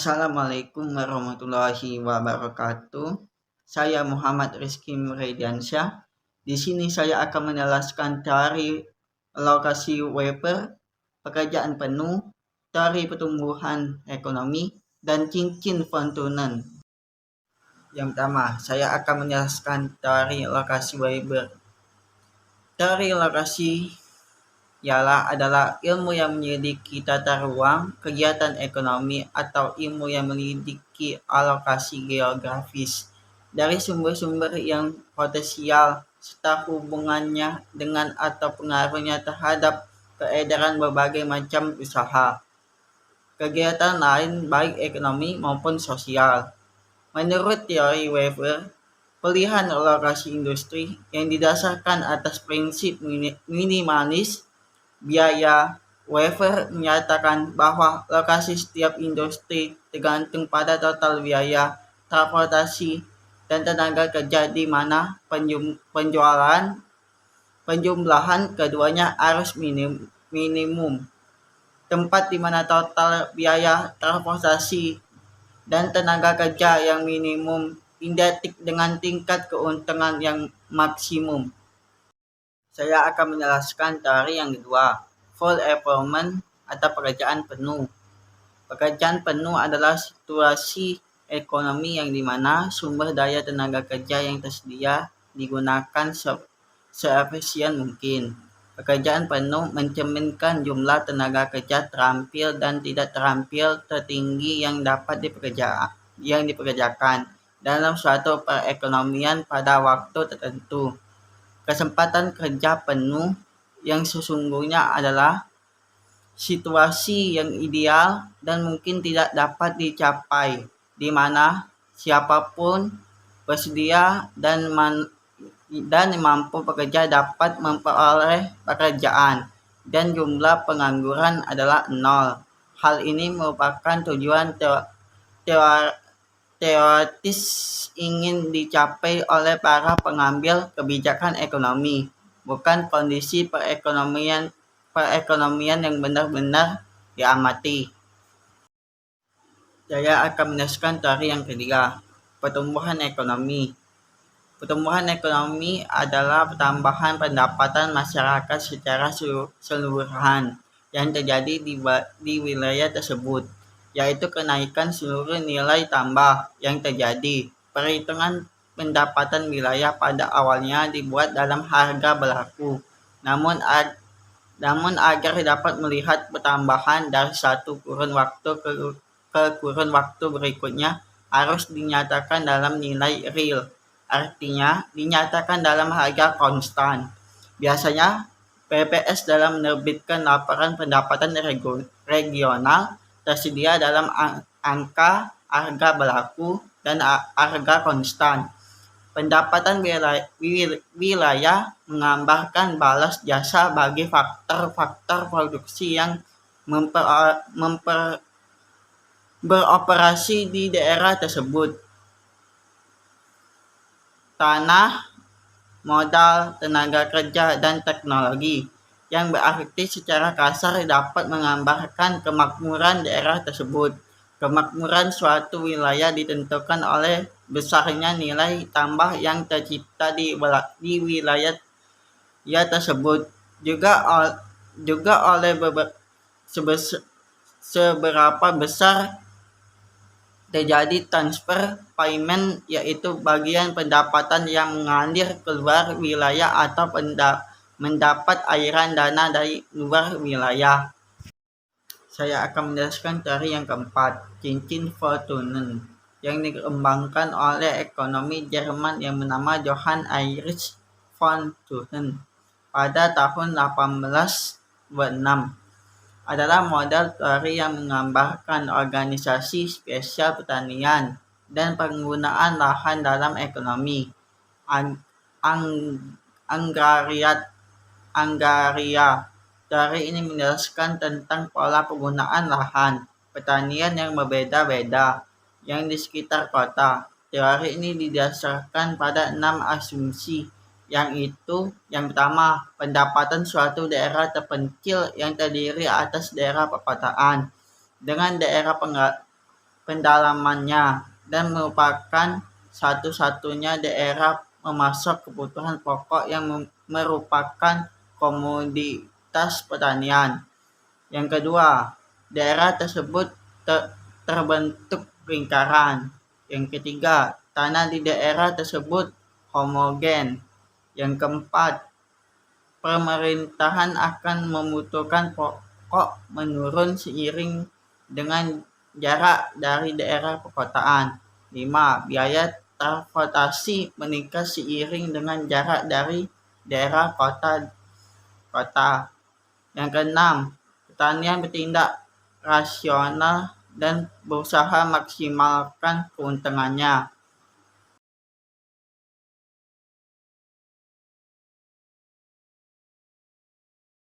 Assalamualaikum warahmatullahi wabarakatuh. Saya Muhammad Rizky Murediansyah. Di sini saya akan menjelaskan teori alokasi Weber, pekerjaan penuh, teori pertumbuhan ekonomi, dan cincin Von-Thunen. Yang pertama, saya akan menjelaskan teori alokasi Weber. Teori alokasi adalah ilmu yang menyelidiki tata ruang, kegiatan ekonomi, atau ilmu yang menyelidiki alokasi geografis dari sumber-sumber yang potensial serta hubungannya dengan atau pengaruhnya terhadap peredaran berbagai macam usaha, kegiatan lain baik ekonomi maupun sosial. Menurut teori Weber, pilihan alokasi industri yang didasarkan atas prinsip minimalis biaya, Weber menyatakan bahwa lokasi setiap industri tergantung pada total biaya transportasi dan tenaga kerja di mana penjumlahan keduanya harus minimum. Tempat di mana total biaya transportasi dan tenaga kerja yang minimum identik dengan tingkat keuntungan yang maksimum. Saya akan menjelaskan teori yang kedua, full employment atau pekerjaan penuh. Pekerjaan penuh adalah situasi ekonomi yang dimana sumber daya tenaga kerja yang tersedia digunakan seefisien mungkin. Pekerjaan penuh mencerminkan jumlah tenaga kerja terampil dan tidak terampil tertinggi yang dapat dipekerjakan dalam suatu perekonomian pada waktu tertentu. Kesempatan kerja penuh yang sesungguhnya adalah situasi yang ideal dan mungkin tidak dapat dicapai, di mana siapapun bersedia dan mampu bekerja dapat memperoleh pekerjaan, dan jumlah pengangguran adalah 0. Hal ini merupakan tujuan teoritis ingin dicapai oleh para pengambil kebijakan ekonomi, bukan kondisi perekonomian yang benar-benar diamati. Saya akan menjelaskan teori yang ketiga, pertumbuhan ekonomi. Pertumbuhan ekonomi adalah pertambahan pendapatan masyarakat secara keseluruhan yang terjadi di wilayah tersebut, yaitu kenaikan seluruh nilai tambah yang terjadi. Perhitungan pendapatan wilayah pada awalnya dibuat dalam harga berlaku, namun agar dapat melihat pertambahan dari satu kurun waktu ke kurun waktu berikutnya harus dinyatakan dalam nilai real, artinya dinyatakan dalam harga konstan. Biasanya BPS dalam menerbitkan laporan pendapatan regional tersedia dalam angka harga berlaku dan harga konstan. Pendapatan wilayah menggambarkan balas jasa bagi faktor-faktor produksi yang beroperasi di daerah tersebut. Tanah, modal, tenaga kerja, dan teknologi, yang berarti secara kasar dapat menggambarkan kemakmuran daerah tersebut. Kemakmuran suatu wilayah ditentukan oleh besarnya nilai tambah yang tercipta di wilayah tersebut, juga oleh seberapa besar terjadi transfer payment, yaitu bagian pendapatan yang mengalir keluar wilayah atau mendapat aliran dana dari luar wilayah. Saya akan menjelaskan teori yang keempat, cincin Von-Thunen, yang dikembangkan oleh ekonomi Jerman yang bernama Johann Heinrich von-Thunen pada tahun 1826. Adalah model teori yang menggambarkan organisasi spesial pertanian dan penggunaan lahan dalam ekonomi Agraria. Teori ini menjelaskan tentang pola penggunaan lahan pertanian yang berbeda-beda yang di sekitar kota. Teori ini didasarkan pada 6 asumsi, yang pertama, pendapatan suatu daerah terpencil yang terdiri atas daerah perkotaan dengan daerah pendalamannya dan merupakan satu-satunya daerah memasok kebutuhan pokok yang merupakan komoditas pertanian. Yang kedua, daerah tersebut terbentuk lingkaran. Yang ketiga, tanah di daerah tersebut homogen. Yang keempat, pemerintahan akan membutuhkan pokok menurun seiring dengan jarak dari daerah perkotaan. 5. Biaya transportasi meningkat seiring dengan jarak dari daerah kota. Yang keenam, pertanian bertindak rasional dan berusaha maksimalkan keuntungannya.